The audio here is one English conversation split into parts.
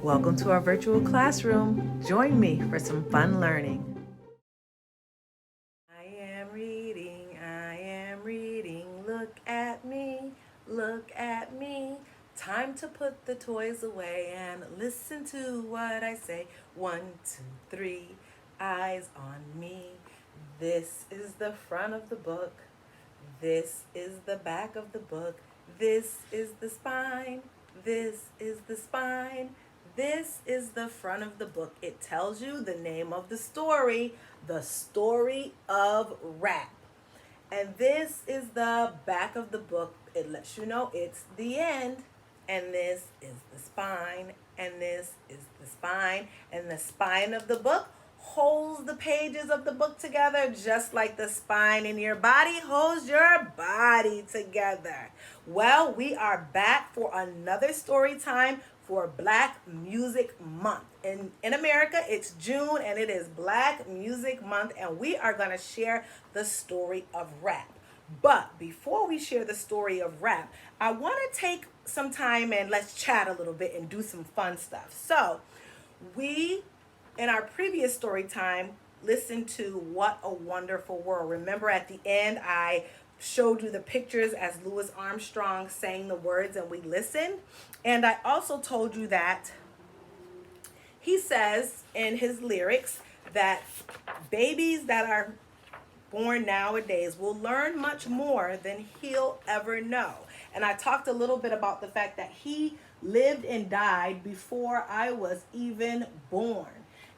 Welcome to our virtual classroom. Join me for some fun learning. I am reading, look at me. Time to put the toys away and listen to what I say. 1, 2, 3, eyes on me. This is the front of the book. This is the back of the book. This is the spine. This is the spine. This is the front of the book. It tells you the name of the story of rap. And this is the back of the book. It lets you know it's the end. And this is the spine. And this is the spine. And the spine of the book holds the pages of the book together, just like the spine in your body holds your body together. Well, we are back for another story time for Black Music Month. In America, it's June and it is Black Music Month, and we are going to share the story of rap. But before we share the story of rap, I want to take some time and let's chat a little bit and do some fun stuff. So, in our previous story time, listened to What a Wonderful World. Remember at the end, I showed you the pictures as Louis Armstrong sang the words and we listened. And I also told you that he says in his lyrics that babies that are born nowadays will learn much more than he'll ever know. And I talked a little bit about the fact that he lived and died before I was even born.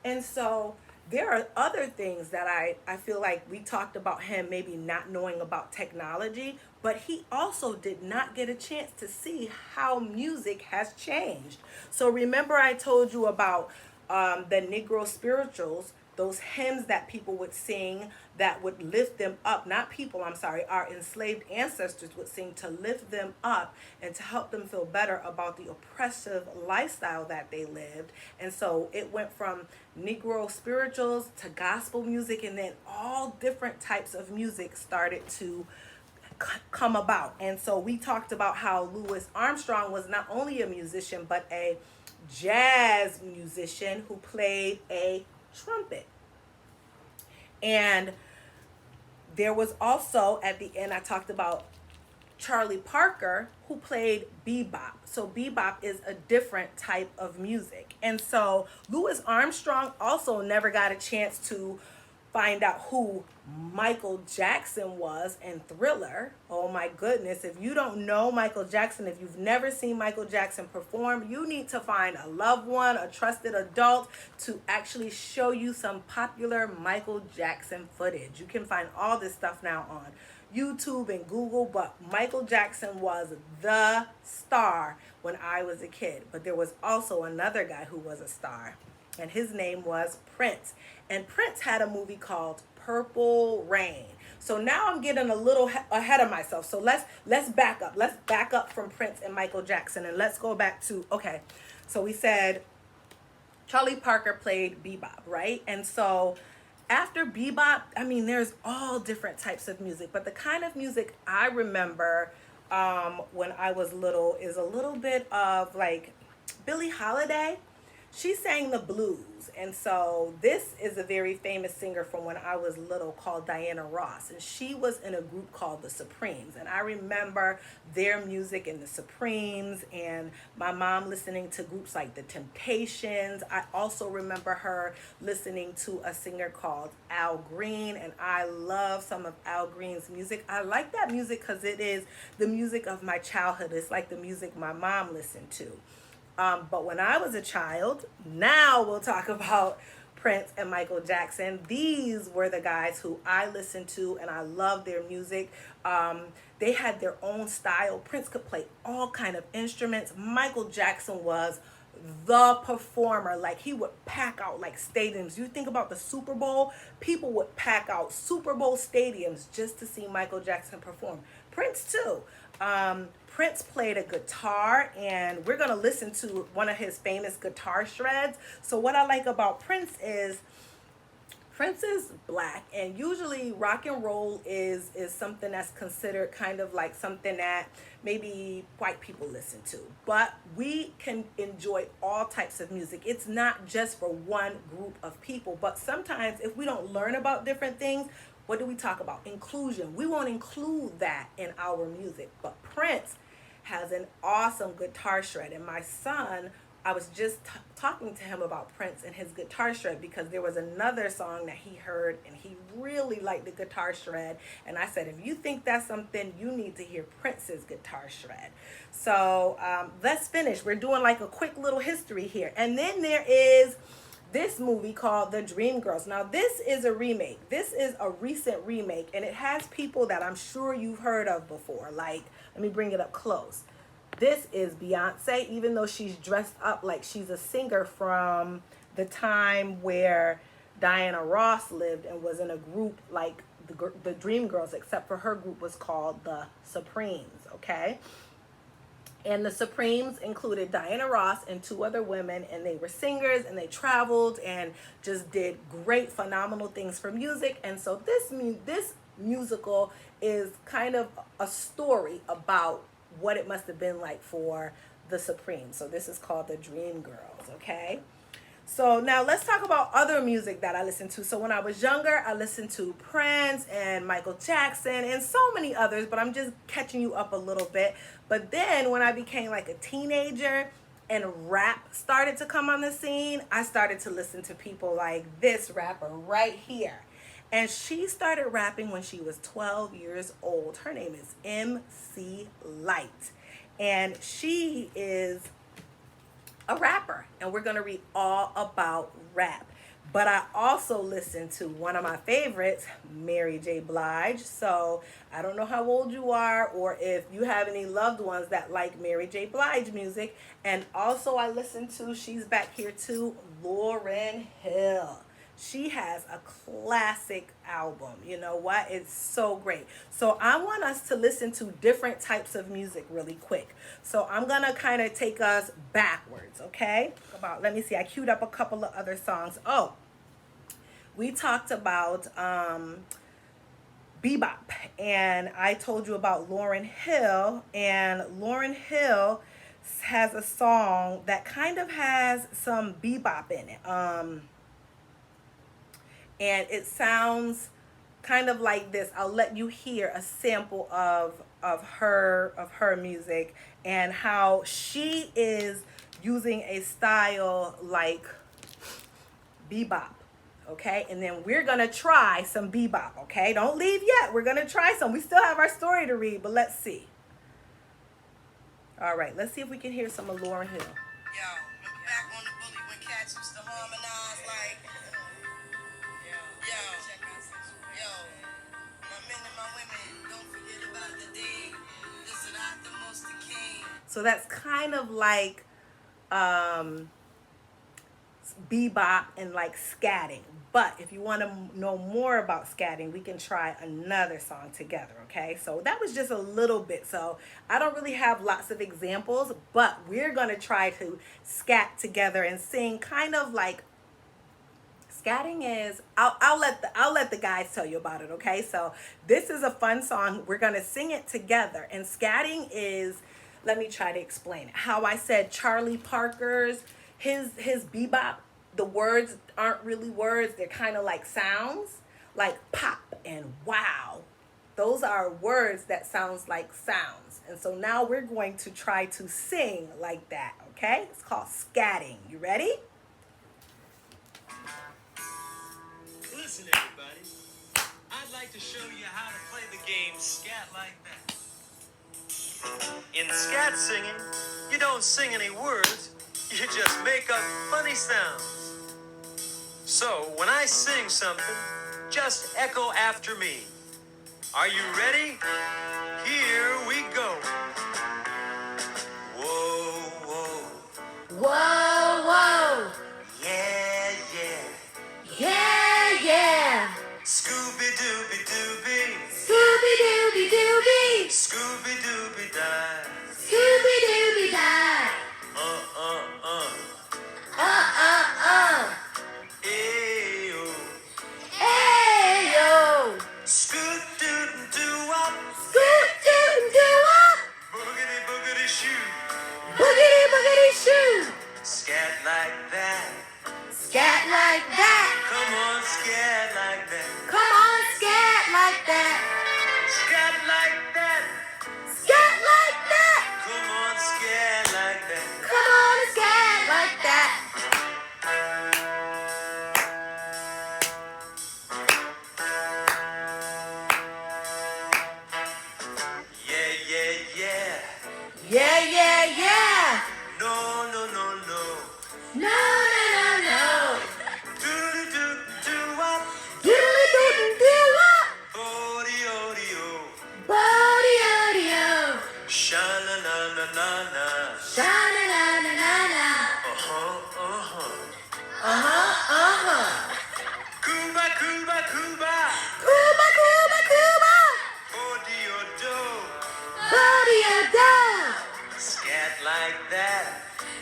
And so there are other things that I feel like we talked about him maybe not knowing about technology, but he also did not get a chance to see how music has changed. So remember I told you about the Negro spirituals, those hymns that people would sing that would lift them up, not people, I'm sorry, our enslaved ancestors would sing to lift them up and to help them feel better about the oppressive lifestyle that they lived. And so it went from Negro spirituals to gospel music, and then all different types of music started to come about. And so we talked about how Louis Armstrong was not only a musician, but a jazz musician who played a trumpet. And there was also, at the end, I talked about Charlie Parker, who played bebop. So bebop is a different type of music. And so Louis Armstrong also never got a chance to find out who Michael Jackson was in Thriller. Oh my goodness, if you don't know Michael Jackson, if you've never seen Michael Jackson perform, you need to find a loved one, a trusted adult to actually show you some popular Michael Jackson footage. You can find all this stuff now on YouTube and Google, but Michael Jackson was the star when I was a kid. But there was also another guy who was a star, and his name was Prince. And Prince had a movie called Purple Rain. So now I'm getting a little ahead of myself. So let's back up. Let's back up from Prince and Michael Jackson, and let's go back to, okay, so we said Charlie Parker played bebop, right? And so after bebop, I mean, there's all different types of music, but the kind of music I remember when I was little is a little bit of like Billie Holiday. She sang the blues, and so this is a very famous singer from when I was little called Diana Ross, and she was in a group called the Supremes, and I remember their music and the Supremes, and my mom listening to groups like the Temptations. I also remember her listening to a singer called Al Green, and I love some of Al Green's music. I like that music because it is the music of my childhood. It's like the music my mom listened to. But when I was a child, now we'll talk about Prince and Michael Jackson. These were the guys who I listened to, and I love their music. They had their own style. Prince could play all kind of instruments. Michael Jackson was the performer. Like, he would pack out like stadiums. You think about the Super Bowl, people would pack out Super Bowl stadiums just to see Michael Jackson perform. Prince too. Prince played a guitar, and we're going to listen to one of his famous guitar shreds. So what I like about Prince is Prince is black, and usually rock and roll is something that's considered kind of like something that maybe white people listen to. But we can enjoy all types of music. It's not just for one group of people. But sometimes if we don't learn about different things, what do we talk about? Inclusion. We won't include that in our music. But Prince has an awesome guitar shred, and my son, I was just talking to him about Prince and his guitar shred because there was another song that he heard and he really liked the guitar shred. And I said, if you think that's something, you need to hear Prince's guitar shred. So let's finish. We're doing like a quick little history here. And then there is this movie called The Dreamgirls. Now, this is a remake. This is a recent remake, and it has people that I'm sure you've heard of before. Like, let me bring it up close. This is Beyonce, even though she's dressed up like she's a singer from the time where Diana Ross lived and was in a group like the Dreamgirls, except for her group was called the Supremes, okay? And the Supremes included Diana Ross and two other women, and they were singers, and they traveled and just did great, phenomenal things for music. And so this musical is kind of a story about what it must have been like for the Supremes. So this is called The Dreamgirls, okay? So now let's talk about other music that I listened to. So when I was younger, I listened to Prince and Michael Jackson and so many others, but I'm just catching you up a little bit. But then when I became like a teenager and rap started to come on the scene, I started to listen to people like this rapper right here. And she started rapping when she was 12 years old. Her name is MC Light. And she is a rapper. And we're going to read all about rap. But I also listened to one of my favorites, Mary J. Blige. So I don't know how old you are or if you have any loved ones that like Mary J. Blige music. And also I listened to, she's back here too, Lauryn Hill. She has a classic album. You know what? It's so great. So I want us to listen to different types of music really quick. So I'm going to kind of take us backwards, okay? Let me see. I queued up a couple of other songs. Oh, we talked about bebop. And I told you about Lauryn Hill. And Lauryn Hill has a song that kind of has some bebop in it. And it sounds kind of like this. I'll let you hear a sample of her music and how she is using a style like bebop. Okay, and then we're gonna try some bebop. Okay, don't leave yet. We're gonna try some. We still have our story to read, but let's see. All right, let's see if we can hear some of Lauryn Hill. Yo, back on the bully when cats used to harmonize like. So that's kind of like bebop and like scatting. But if you want to know more about scatting, we can try another song together, okay? So that was just a little bit. So I don't really have lots of examples, but we're going to try to scat together and sing kind of like scatting is. I'll let the guys tell you about it, okay? So this is a fun song. We're going to sing it together. And scatting is, let me try to explain it. How I said Charlie Parker's his bebop, the words aren't really words, they're kind of like sounds, like pop and wow. Those are words that sounds like sounds. And so now we're going to try to sing like that, okay? It's called scatting. You ready? Listen, everybody. I'd like to show you how to play the game scat like that. In scat singing, you don't sing any words, you just make up funny sounds. So, when I sing something, just echo after me. Are you ready? Here we go. Whoa, whoa. Whoa, whoa. Yeah, yeah. Yeah, yeah. Scooby-Dooby-Dooby. Scooby-Dooby-Dooby. Scooby-Dooby-Dah. Scooby-Dooby-Dah. Uh. Uh-uh-uh. Ayo. like that. Scat like that. Come on, scat like that. Come on, scat like that. Scat like that. Scat like that. Come on, scat like that. Come on, scat like that. Yeah, yeah, yeah. Yeah, yeah, yeah. No, no, no, no. No, no, no, no. Do-do-do-do-wop. Doodly doodle doo wop. Bodie-odie-o. Bodie-odie-o. Sha-la-la-la-la-la. Sha-na-na-na-na-na. Uh-huh, uh-huh. Uh-huh, uh-huh. Cuba, Cuba, Cuba. Cuba, Cuba, Cuba. Bodie-o-do. Bodie-o-do. Scat like that.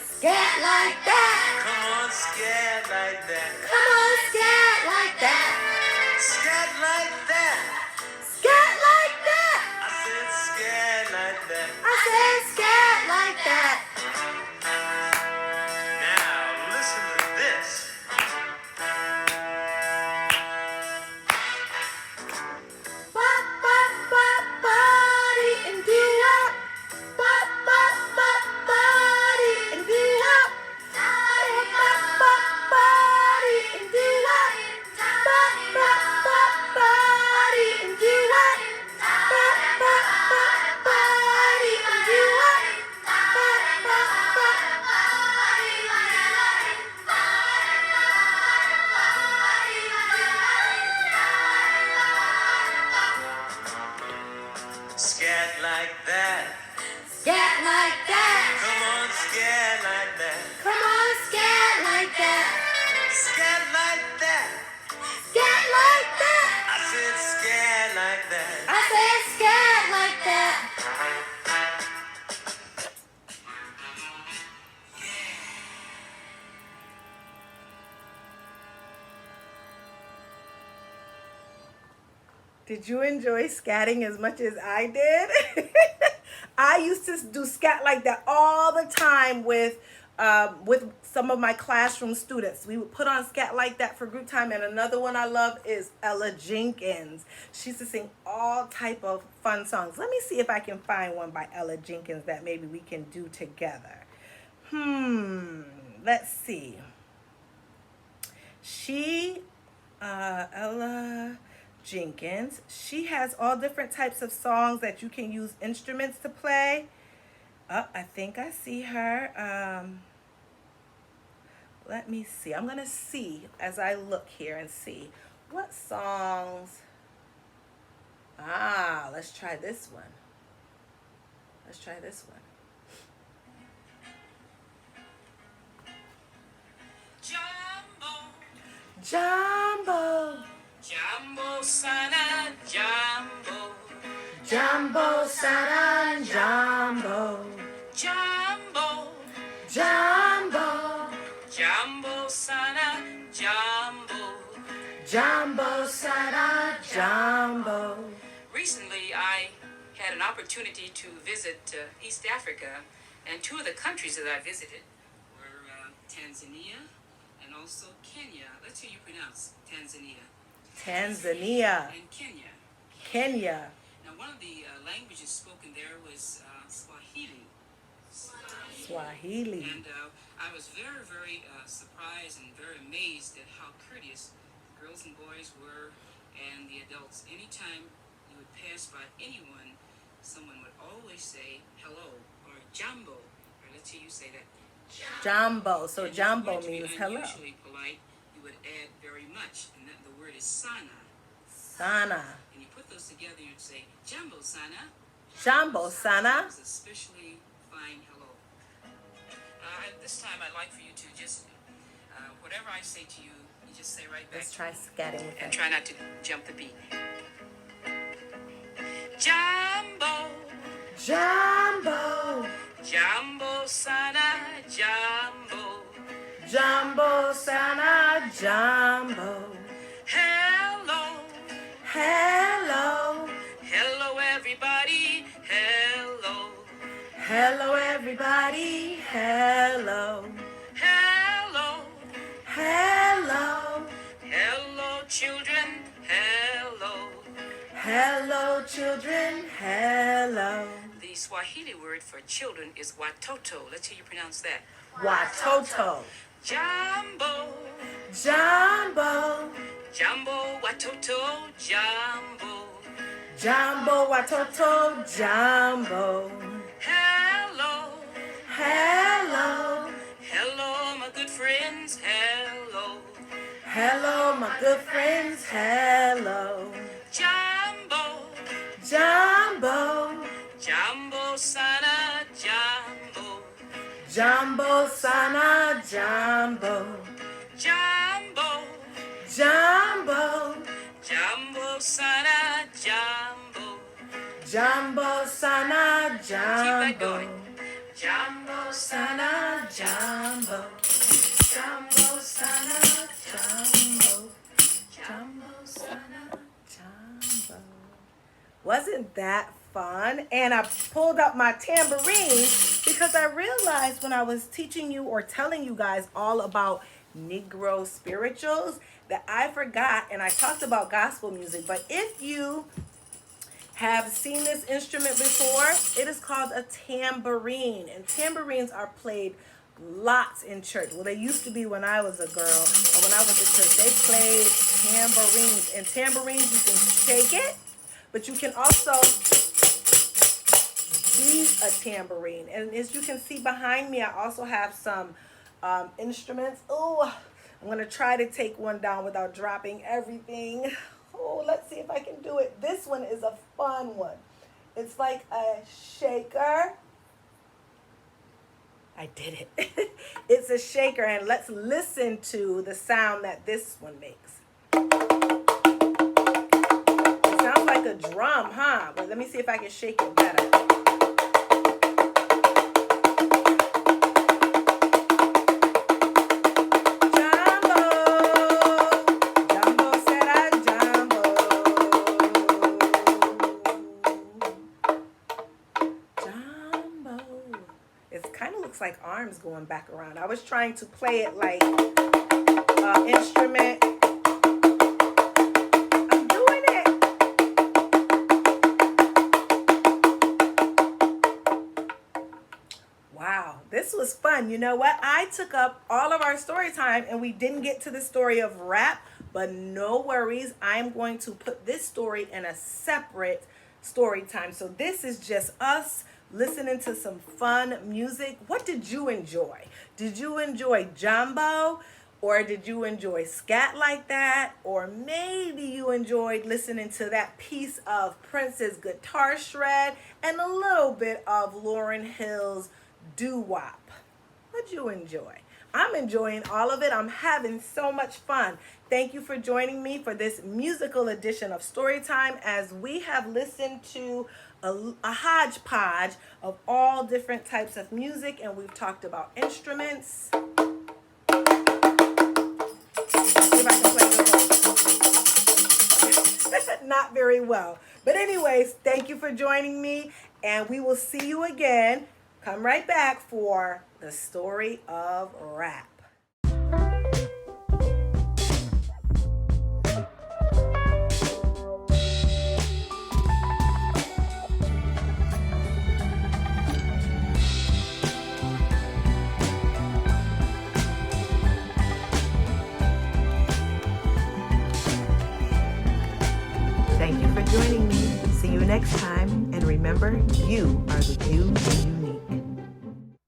Scat like that. Come on, scat like that. Come on, scat like that. Scat like that. Scat like that. I said scat like that. I said scat like that. Now listen to this. Bop, bop, bop, body and do up. Bop, bop, bop, body and do up. Bop, bop, bop, body and do up. Bop, bop, bop, body and do up. Bop, bop, bop, body and do up. Bop, bop, bop, body and do Scat like that. Scat like that. Come on, scat like that. Come on, scat like that. Scat like that. Scat like that. I said scat like that. I said scat like that. Did you enjoy scatting as much as I did? I used to do scat like that all the time with some of my classroom students. We would put on scat like that for group time. And another one I love is Ella Jenkins. She used to sing all type of fun songs. Let me see if I can find one by Ella Jenkins that maybe we can do together. Let's see. Ella Jenkins, she has all different types of songs that you can use instruments to play. I think I see her. Let me see. I'm going to see as I look here and see what songs. Let's try this one. Let's try this one. Jumbo. Jumbo sana, jumbo, Jumbo Saran Jumbo. jumbo, Jumbo. jumbo sana, jumbo. Jumbo Saran Jumbo. Recently, I had an opportunity to visit East Africa, and two of the countries that I visited were Tanzania and also Kenya. That's how you pronounce Tanzania. Tanzania. And Kenya. Kenya. Now, one of the languages spoken there was Swahili. Swahili. And I was very, very surprised and very amazed at how courteous the girls and boys were and the adults. Anytime you would pass by anyone, someone would always say hello or jambo. Or let's hear you say that. Jumbo. So And if you jumbo wanted to be means hello. unusually polite, you would add very much, and that the word is sana. Sana. And you put those together, you'd say jambo sana. Jumbo sana. It's a especially fine hello. This time I'd like for you to just, whatever I say to you, you just say right back Let's to try me. scatting with And that. try not to jump the beat. Jumbo, Jumbo. jumbo sana, jumbo. Jumbo sana. Jumbo. Hello, Hello. hello everybody, hello. Hello everybody. Hello. Hello, Hello, children. Hello. The Swahili word for children is watoto. Let's hear you pronounce that. Watoto. Jambo. Jambo. Jambo, watoto, jambo. Jambo, watoto, jambo. Hello. Hello. Hello, my good friends. Hello. Hello, my good friends. Hello. Jambo. Jambo. Jambo sana, jambo. Jambo sana, jambo. Jambo. Jambo. Jambo sana, jambo. Jambo sana, Keep that jambo. going. Jambo sana, Sana, jambo. Jambo sana, jambo. Jambo sana, jambo. Wasn't that fun? And I pulled up my tambourine because I realized when I was teaching you or telling you guys all about Negro spirituals that I forgot, and I talked about gospel music, but if you have seen this instrument before, it is called a tambourine, and tambourines are played lots in church. Well, they used to be when I was a girl, or when I was at church, they played tambourines. And tambourines, you can shake it, but you can also beat a tambourine. And as you can see behind me, I also have some instruments. Oh, I'm gonna try to take one down without dropping everything. Oh, let's see if I can do it. This one is a fun one. It's like a shaker. I did it. It's a shaker, and let's listen to the sound that this one makes. It sounds like a drum, huh? But let me see if I can shake it better. Like arms going back around. I was trying to play it like instrument. I'm doing it. Wow, this was fun. You know what? I took up all of our story time and we didn't get to the story of rap, but no worries. I'm going to put this story in a separate story time. So this is just us listening to some fun music. What did you enjoy? Did you enjoy Jambo? Or did you enjoy Scat Like That? Or maybe you enjoyed listening to that piece of Prince's guitar shred and a little bit of Lauryn Hill's doo-wop. What'd you enjoy? I'm enjoying all of it. I'm having so much fun. Thank you for joining me for this musical edition of Storytime as we have listened to a hodgepodge of all different types of music, and we've talked about instruments. See if I can play the whole. Not very well. But anyways, thank you for joining me, and we will see you again. Come right back for the story of rap. Thank you for joining me. See you next time. And remember, you are the you you need.